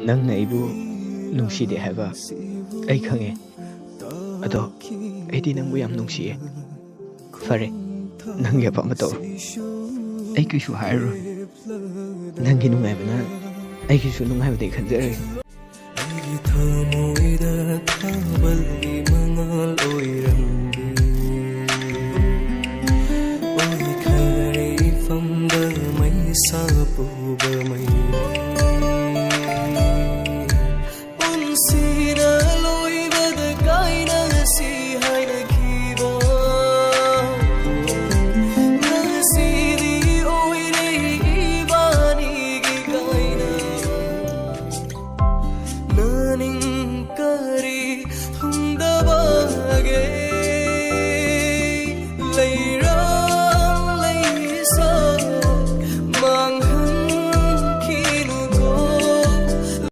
ꯅꯪꯅ ꯑꯩꯕꯨ ꯅꯨꯡꯁꯤꯗꯦ ꯍꯥꯏꯕ ꯑꯩ ꯈꯪꯉꯦ ꯑꯗꯣ ꯑꯩꯗꯤ ꯅꯪꯕꯨ ꯌꯥꯝ ꯅꯨꯡꯁꯤꯌꯦ ꯐꯔꯦ ꯅꯪꯒꯤ ꯑꯄꯥꯝꯕ ꯇꯧꯔꯣ ꯑꯩ ꯀꯩꯁꯨ ꯍꯥꯏꯔꯔꯣꯏ ꯅꯪꯒꯤ ꯅꯨꯡꯉꯥꯏꯕꯅ ꯑꯩꯒꯤꯁꯨ ꯅꯨꯡꯉꯥꯏꯕꯗꯤ ꯈꯟꯖꯔꯒꯦ ꯑꯩꯒꯤ ꯊꯃꯣꯏꯗ ꯊꯥꯕꯜꯒꯤ ꯃꯉꯥꯜ ꯑꯣꯏꯔꯝꯒꯦ ꯑꯣꯏꯈꯔꯦ ꯏꯐꯝꯗ ꯃꯩꯁꯥ ꯄꯨꯕ ꯃꯩ